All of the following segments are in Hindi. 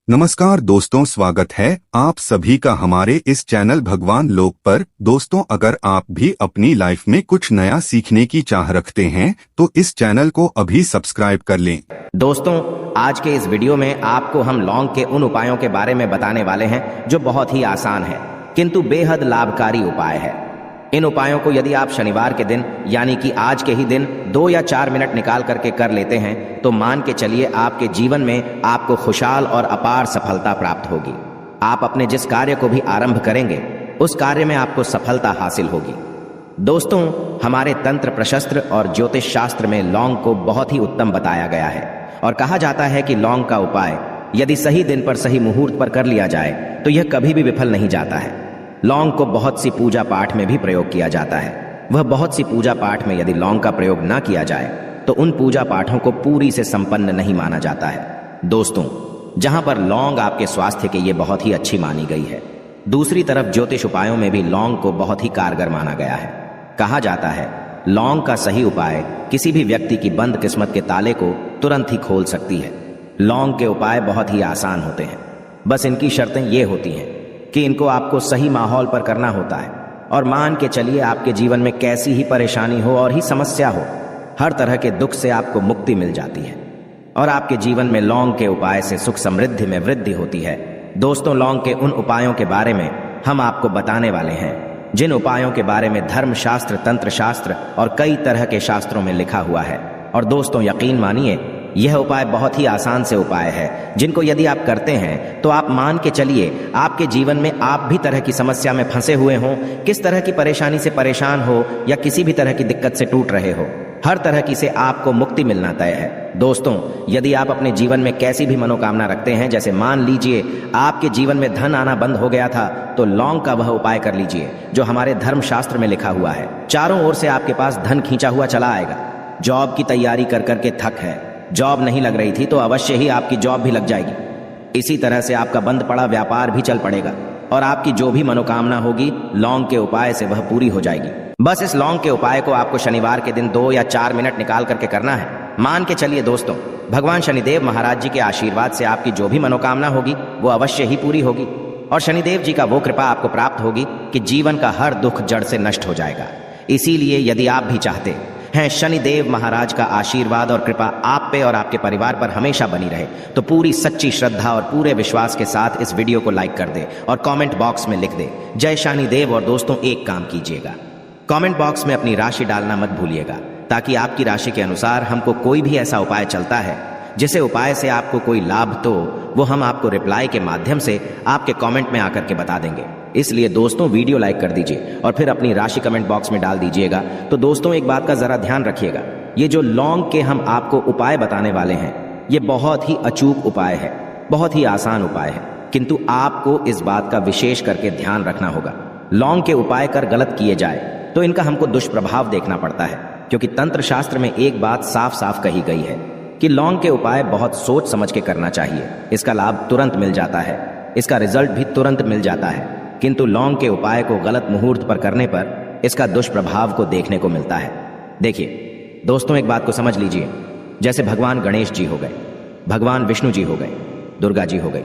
नमस्कार दोस्तों, स्वागत है आप सभी का हमारे इस चैनल भगवान लोक पर। दोस्तों, अगर आप भी अपनी लाइफ में कुछ नया सीखने की चाह रखते हैं तो इस चैनल को अभी सब्सक्राइब कर लें। दोस्तों, आज के इस वीडियो में आपको हम लौंग के उन उपायों के बारे में बताने वाले हैं जो बहुत ही आसान है किंतु बेहद लाभकारी उपाय है। इन उपायों को यदि आप शनिवार के दिन यानी कि आज के ही दिन 2 या 4 मिनट निकाल करके कर लेते हैं तो मान के चलिए आपके जीवन में आपको खुशहाल और अपार सफलता प्राप्त होगी। आप अपने जिस कार्य को भी आरंभ करेंगे उस कार्य में आपको सफलता हासिल होगी। दोस्तों, हमारे तंत्र प्रशस्त्र और ज्योतिष शास्त्र में लौंग को बहुत ही उत्तम बताया गया है और कहा जाता है कि लौंग का उपाय यदि सही दिन पर सही मुहूर्त पर कर लिया जाए तो यह कभी भी विफल नहीं जाता है। लौंग को बहुत सी पूजा पाठ में भी प्रयोग किया जाता है। वह बहुत सी पूजा पाठ में यदि लौंग का प्रयोग ना किया जाए तो उन पूजा पाठों को पूरी से संपन्न नहीं माना जाता है। दोस्तों, जहां पर लौंग आपके स्वास्थ्य के लिए बहुत ही अच्छी मानी गई है, दूसरी तरफ ज्योतिष उपायों में भी लौंग को बहुत ही कारगर माना गया है। कहा जाता है लौंग का सही उपाय किसी भी व्यक्ति की बंद किस्मत के ताले को तुरंत ही खोल सकती है। लौंग के उपाय बहुत ही आसान होते हैं, बस इनकी शर्तें ये होती हैं कि इनको आपको सही माहौल पर करना होता है। और मान के चलिए आपके जीवन में कैसी ही परेशानी हो और ही समस्या हो, हर तरह के दुख से आपको मुक्ति मिल जाती है और आपके जीवन में लौंग के उपाय से सुख समृद्धि में वृद्धि होती है। दोस्तों, लौंग के उन उपायों के बारे में हम आपको बताने वाले हैं जिन उपायों के बारे में धर्म शास्त्र, तंत्र शास्त्र और कई तरह के शास्त्रों में लिखा हुआ है। और दोस्तों, यकीन मानिए यह उपाय बहुत ही आसान से उपाय है जिनको यदि आप करते हैं तो आप मान के चलिए आपके जीवन में आप भी तरह की समस्या में फंसे हुए हों, किस तरह की परेशानी से परेशान हो या किसी भी तरह की दिक्कत से टूट रहे हो, हर तरह की से आपको मुक्ति मिलना तय है। दोस्तों, यदि आप अपने जीवन में कैसी भी मनोकामना रखते हैं, जैसे मान लीजिए आपके जीवन में धन आना बंद हो गया था, तो लौंग का वह उपाय कर लीजिए जो हमारे धर्म शास्त्र में लिखा हुआ है। चारों ओर से आपके पास धन खींचा हुआ चला आएगा। जॉब की तैयारी कर करके थक है, जॉब नहीं लग रही थी तो अवश्य ही आपकी जॉब भी लग जाएगी। इसी तरह से आपका बंद पड़ा व्यापार भी चल पड़ेगा और आपकी जो भी मनोकामना होगी लौंग के उपाय से वह पूरी हो जाएगी। बस इस लौंग के उपाय को आपको शनिवार के दिन 2 या 4 मिनट निकाल करके करना है। मान के चलिए दोस्तों, भगवान शनिदेव महाराज जी के आशीर्वाद से आपकी जो भी मनोकामना होगी वो अवश्य ही पूरी होगी और शनिदेव जी का वो कृपा आपको प्राप्त होगी कि जीवन का हर दुख जड़ से नष्ट हो जाएगा। इसीलिए यदि आप भी चाहते हैं शनिदेव महाराज का आशीर्वाद और कृपा आप पे और आपके परिवार पर हमेशा बनी रहे, तो पूरी सच्ची श्रद्धा और पूरे विश्वास के साथ इस वीडियो को लाइक कर दे और कमेंट बॉक्स में लिख दे जय शनिदेव। और दोस्तों, एक काम कीजिएगा, कमेंट बॉक्स में अपनी राशि डालना मत भूलिएगा, ताकि आपकी राशि के अनुसार हमको कोई भी ऐसा उपाय चलता है जिसे उपाय से आपको कोई लाभ तो वो हम आपको रिप्लाई के माध्यम से आपके कमेंट में आकर के बता देंगे। इसलिए दोस्तों, वीडियो लाइक कर दीजिए और फिर अपनी राशि कमेंट बॉक्स में डाल दीजिएगा। तो दोस्तों, एक बात का जरा ध्यान रखिएगा, ये जो लौंग के हम आपको उपाय बताने वाले हैं ये बहुत ही अचूक उपाय है, बहुत ही आसान उपाय है, किंतु आपको इस बात का विशेष करके ध्यान रखना होगा। लौंग के उपाय कर गलत किए जाए तो इनका हमको दुष्प्रभाव देखना पड़ता है, क्योंकि तंत्र शास्त्र में एक बात साफ साफ कही गई है कि लौंग के उपाय बहुत सोच समझ के करना चाहिए। इसका लाभ तुरंत मिल जाता है, इसका रिजल्ट भी तुरंत मिल जाता है, किंतु लौंग के उपाय को गलत मुहूर्त पर करने पर इसका दुष्प्रभाव को देखने को मिलता है। देखिए दोस्तों, एक बात को समझ लीजिए, जैसे भगवान गणेश जी हो गए, भगवान विष्णु जी हो गए, दुर्गा जी हो गई,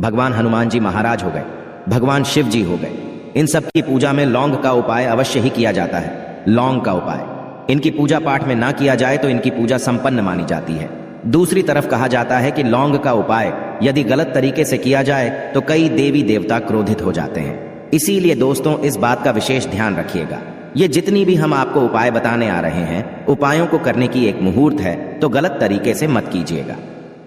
भगवान हनुमान जी महाराज हो गए, भगवान शिव जी हो गए, इन सब की पूजा में लौंग का उपाय अवश्य ही किया जाता है। लौंग का उपाय इनकी पूजा पाठ में ना किया जाए तो इनकी पूजा संपन्न मानी जाती है। दूसरी तरफ कहा जाता है कि लौंग का उपाय यदि गलत तरीके से किया जाए तो कई देवी देवता क्रोधित हो जाते हैं। इसीलिए दोस्तों, इस बात का विशेष ध्यान रखिएगा। ये जितनी भी हम आपको उपाय बताने आ रहे हैं, उपायों को करने की एक मुहूर्त है, तो गलत तरीके से मत कीजिएगा।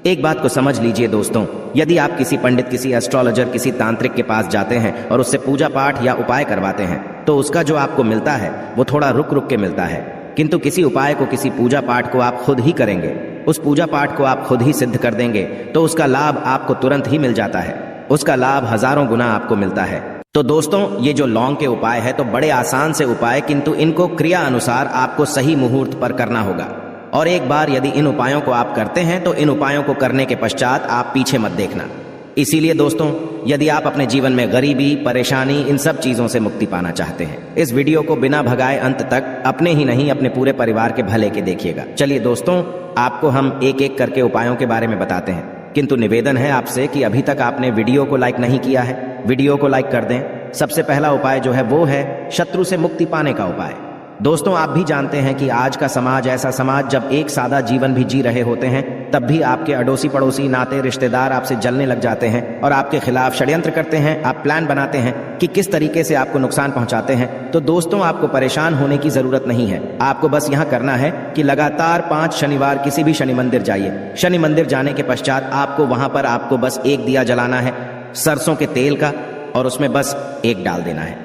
एक बात को समझ लीजिए दोस्तों, यदि आप किसी पंडित, किसी एस्ट्रोलॉजर, किसी तांत्रिक के पास जाते हैं और उससे पूजा पाठ या उपाय करवाते हैं तो उसका जो आपको मिलता है वो थोड़ा रुक रुक के मिलता है, किंतु किसी उपाय को, किसी पूजा पाठ को आप खुद ही करेंगे, उस पूजा पाठ को आप खुद ही सिद्ध कर देंगे तो उसका लाभ आपको तुरंत ही मिल जाता है, उसका लाभ हजारों गुना आपको मिलता है। तो दोस्तों, ये जो लौंग के उपाय है तो बड़े आसान से उपाय, किंतु इनको क्रिया अनुसार आपको सही मुहूर्त पर करना होगा। और एक बार यदि इन उपायों को आप करते हैं तो इन उपायों को करने के पश्चात आप पीछे मत देखना। इसीलिए दोस्तों, यदि आप अपने जीवन में गरीबी, परेशानी, इन सब चीजों से मुक्ति पाना चाहते हैं, इस वीडियो को बिना भगाए अंत तक अपने ही नहीं अपने पूरे परिवार के भले के देखिएगा। चलिए दोस्तों, आपको हम एक एक करके उपायों के बारे में बताते हैं। किंतु निवेदन है आपसे कि अभी तक आपने वीडियो को लाइक नहीं किया है, वीडियो को लाइक कर दें। सबसे पहला उपाय जो है वो है शत्रु से मुक्ति पाने का उपाय। दोस्तों, आप भी जानते हैं कि आज का समाज ऐसा समाज जब एक सादा जीवन भी जी रहे होते हैं तब भी आपके अड़ोसी पड़ोसी नाते रिश्तेदार आपसे जलने लग जाते हैं और आपके खिलाफ षड्यंत्र करते हैं। आप प्लान बनाते हैं कि किस तरीके से आपको नुकसान पहुंचाते हैं। तो दोस्तों, आपको परेशान होने की जरूरत नहीं है। आपको बस यहां करना है कि लगातार 5 शनिवार किसी भी शनि मंदिर जाइए। शनि मंदिर जाने के पश्चात आपको वहां पर आपको बस एक दिया जलाना है सरसों के तेल का, और उसमें बस एक डाल देना है।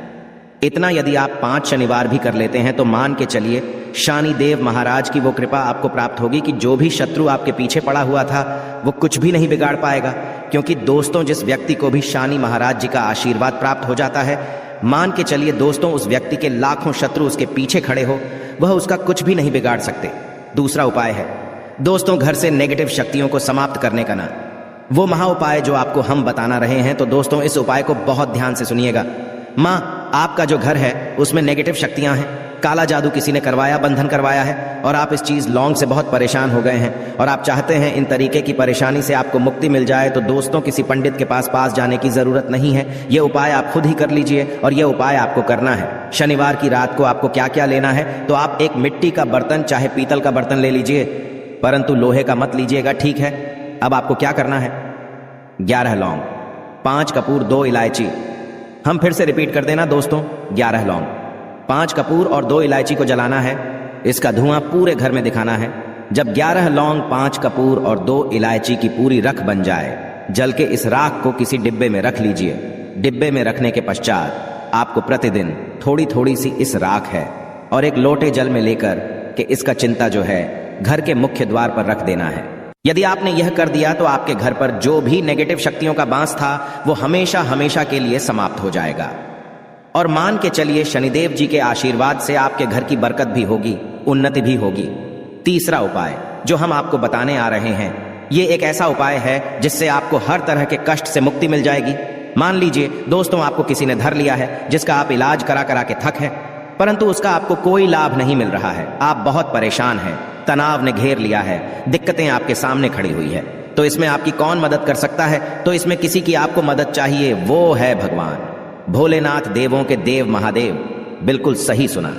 इतना यदि आप 5 शनिवार भी कर लेते हैं तो मान के चलिए शनिदेव महाराज की वो कृपा आपको प्राप्त होगी कि जो भी शत्रु आपके पीछे पड़ा हुआ था वो कुछ भी नहीं बिगाड़ पाएगा। क्योंकि दोस्तों, जिस व्यक्ति को भी शनि महाराज जी का आशीर्वाद प्राप्त हो जाता है, मान के चलिए दोस्तों, उस व्यक्ति के लाखों शत्रु उसके पीछे खड़े हो, वह उसका कुछ भी नहीं बिगाड़ सकते। दूसरा उपाय है दोस्तों, घर से नेगेटिव शक्तियों को समाप्त करने का ना वो महा उपाय जो आपको हम बताना रहे हैं। तो दोस्तों, इस उपाय को बहुत ध्यान से सुनिएगा। माँ, आपका जो घर है उसमें नेगेटिव शक्तियां हैं, काला जादू किसी ने करवाया, बंधन करवाया है, और आप इस चीज लौंग से बहुत परेशान हो गए हैं और आप चाहते हैं इन तरीके की परेशानी से आपको मुक्ति मिल जाए। तो दोस्तों, किसी पंडित के पास जाने की जरूरत नहीं है। ये उपाय आप खुद ही कर लीजिए और ये उपाय आपको करना है। शनिवार की रात को आपको क्या क्या लेना है, तो आप एक मिट्टी का बर्तन चाहे पीतल का बर्तन ले लीजिए, परंतु लोहे का मत लीजिएगा, ठीक है। अब आपको क्या करना है, 11 लौंग, 5 कपूर, 2 इलायची। हम फिर से रिपीट कर देना दोस्तों, 11 लौंग, 5 कपूर और 2 इलायची को जलाना है। इसका धुआं पूरे घर में दिखाना है। जब 11 लौंग, 5 कपूर और 2 इलायची की पूरी रख बन जाए, जल के इस राख को किसी डिब्बे में रख लीजिए। डिब्बे में रखने के पश्चात आपको प्रतिदिन थोड़ी थोड़ी सी इस राख है और एक लोटे जल में लेकर के इसका चिंता जो है घर के मुख्य द्वार पर रख देना है। यदि आपने यह कर दिया तो आपके घर पर जो भी नेगेटिव शक्तियों का बांस था वो हमेशा हमेशा के लिए समाप्त हो जाएगा। और मान के चलिए शनिदेव जी के आशीर्वाद से आपके घर की बरकत भी होगी, उन्नति भी होगी। तीसरा उपाय जो हम आपको बताने आ रहे हैं, ये एक ऐसा उपाय है जिससे आपको हर तरह के कष्ट से मुक्ति मिल जाएगी। मान लीजिए दोस्तों, आपको किसी ने धर लिया है जिसका आप इलाज करा करा के थक है, परंतु उसका आपको कोई लाभ नहीं मिल रहा है। आप बहुत परेशान हैं, तनाव ने घेर लिया है, दिक्कतें आपके सामने खड़ी हुई है। तो इसमें आपकी कौन मदद कर सकता है? तो इसमें किसी की आपको मदद चाहिए, वो है भगवान भोलेनाथ, देवों के देव महादेव। बिल्कुल सही सुना।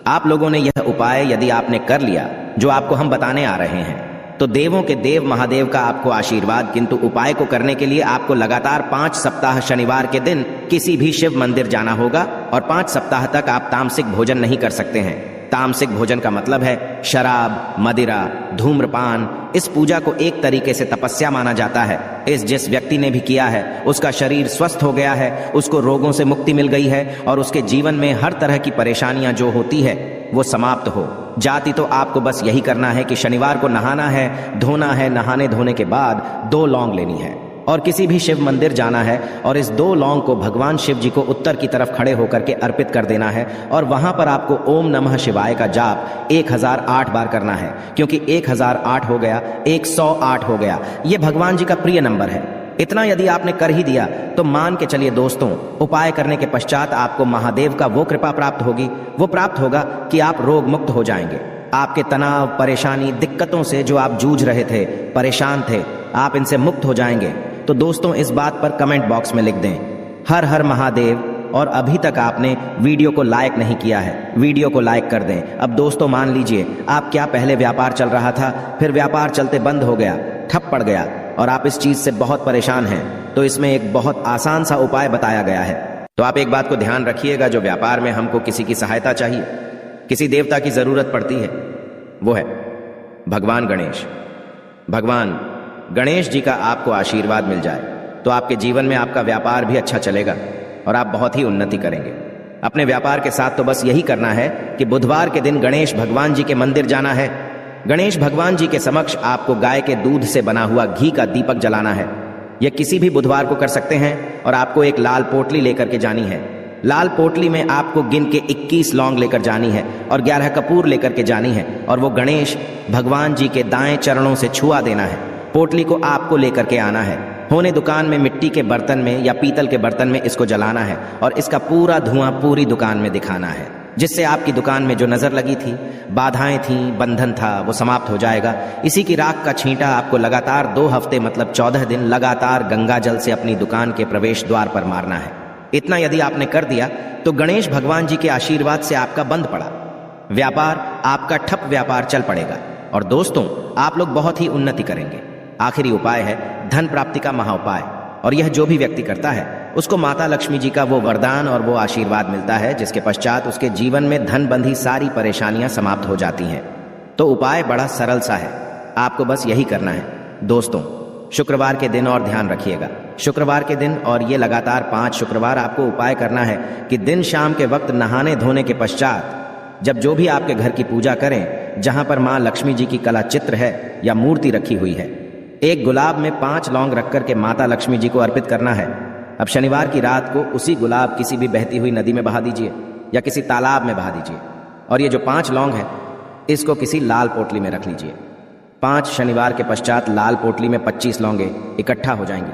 आप लोगों ने यह उपाय यदि आपने कर लिया जो आपको हम बताने आ रहे हैं, तो देवों के देव महादेव का आपको आशीर्वाद। किंतु उपाय को करने के लिए आपको लगातार 5 सप्ताह शनिवार के दिन किसी भी शिव मंदिर जाना होगा और 5 सप्ताह तक आप तामसिक भोजन नहीं कर सकते हैं। तामसिक भोजन का मतलब है शराब, मदिरा, धूम्रपान। इस पूजा को एक तरीके से तपस्या माना जाता है। जिस व्यक्ति ने भी किया है उसका शरीर स्वस्थ हो गया है, उसको रोगों से मुक्ति मिल गई है और उसके जीवन में हर तरह की परेशानियां जो होती है वो समाप्त हो जाती। तो आपको बस यही करना है कि शनिवार को नहाना है, धोना है, नहाने धोने के बाद 2 लौंग लेनी है और किसी भी शिव मंदिर जाना है और इस 2 लौंग को भगवान शिव जी को उत्तर की तरफ खड़े होकर के अर्पित कर देना है। और वहां पर आपको ओम नमः शिवाय का जाप 1008 बार करना है, क्योंकि 1008 हो गया, 108 हो गया, ये भगवान जी का प्रिय नंबर है। इतना यदि आपने कर ही दिया तो मान के चलिए दोस्तों, उपाय करने के पश्चात आपको महादेव का वो कृपा प्राप्त होगी, वो प्राप्त होगा कि आप रोग मुक्त हो जाएंगे। आपके तनाव, परेशानी, दिक्कतों से जो आप जूझ रहे थे, परेशान थे, आप इनसे मुक्त हो जाएंगे। तो दोस्तों, इस बात पर कमेंट बॉक्स में लिख दें हर हर महादेव। और अभी तक आपने वीडियो को लाइक नहीं किया है, वीडियो को लाइक कर दें। अब दोस्तों मान लीजिए आप क्या पहले व्यापार चल रहा था, फिर व्यापार चलते बंद हो गया, ठप पड़ गया और आप इस चीज से बहुत परेशान हैं, तो इसमें एक बहुत आसान सा उपाय बताया गया है। तो आप एक बात को ध्यान रखिएगा, जो व्यापार में हमको किसी की सहायता चाहिए, किसी देवता की जरूरत पड़ती है, वो है भगवान गणेश। भगवान गणेश जी का आपको आशीर्वाद मिल जाए तो आपके जीवन में आपका व्यापार भी अच्छा चलेगा और आप बहुत ही उन्नति करेंगे अपने व्यापार के साथ। तो बस यही करना है कि बुधवार के दिन गणेश भगवान जी के मंदिर जाना है। गणेश भगवान जी के समक्ष आपको गाय के दूध से बना हुआ घी का दीपक जलाना है। यह किसी भी बुधवार को कर सकते हैं और आपको एक लाल पोटली लेकर के जानी है। लाल पोटली में आपको गिन के 21 लौंग लेकर जानी है और 11 कपूर लेकर के जानी है और वो गणेश भगवान जी के दाएं चरणों से छुआ देना है। पोटली को आपको लेकर के आना है। होने दुकान में मिट्टी के बर्तन में या पीतल के बर्तन में इसको जलाना है और इसका पूरा धुआं पूरी दुकान में दिखाना है। जिससे आपकी दुकान में जो नजर लगी थी, बाधाएं थी, बंधन था, वो समाप्त हो जाएगा। इसी की राख का छींटा आपको लगातार 2 हफ्ते मतलब 14 दिन लगातार गंगा जल से अपनी दुकान के प्रवेश द्वार पर मारना है। इतना यदि आपने कर दिया तो गणेश भगवान जी के आशीर्वाद से आपका बंद पड़ा व्यापार, आपका ठप व्यापार चल पड़ेगा और दोस्तों आप लोग बहुत ही उन्नति करेंगे। आखिरी उपाय है धन प्राप्ति का महाउपाय, और यह जो भी व्यक्ति करता है उसको माता लक्ष्मी जी का वो वरदान और वो आशीर्वाद मिलता है, जिसके पश्चात उसके जीवन में धन बंधी सारी परेशानियां समाप्त हो जाती हैं। तो उपाय बड़ा सरल सा है, आपको बस यही करना है। दोस्तों शुक्रवार के दिन और ध्यान रखिएगा, शुक्रवार के दिन और ये लगातार 5 शुक्रवार आपको उपाय करना है कि दिन शाम के वक्त नहाने धोने के पश्चात जब जो भी आपके घर की पूजा करें, जहां पर मां लक्ष्मी जी की कला चित्र है या मूर्ति रखी हुई है, एक गुलाब में 5 लौंग रख करके माता लक्ष्मी जी को अर्पित करना है। अब शनिवार की रात को उसी गुलाब किसी भी बहती हुई नदी में बहा दीजिए या किसी तालाब में बहा दीजिए, और ये जो 5 लौंग है इसको किसी लाल पोटली में रख लीजिए। 5 शनिवार के पश्चात लाल पोटली में 25 लौंगे इकट्ठा हो जाएंगी,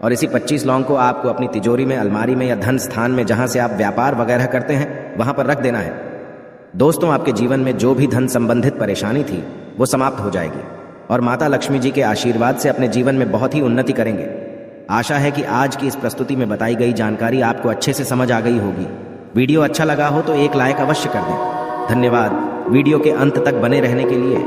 और इसी 25 लौंग को आपको अपनी तिजोरी में, अलमारी में या धन स्थान में जहां से आप व्यापार वगैरह करते हैं वहां पर रख देना है। दोस्तों आपके जीवन में जो भी धन संबंधित परेशानी थी वो समाप्त हो जाएगी और माता लक्ष्मी जी के आशीर्वाद से अपने जीवन में बहुत ही उन्नति करेंगे। आशा है कि आज की इस प्रस्तुति में बताई गई जानकारी आपको अच्छे से समझ आ गई होगी। वीडियो अच्छा लगा हो तो एक लाइक अवश्य कर दें। धन्यवाद वीडियो के अंत तक बने रहने के लिए।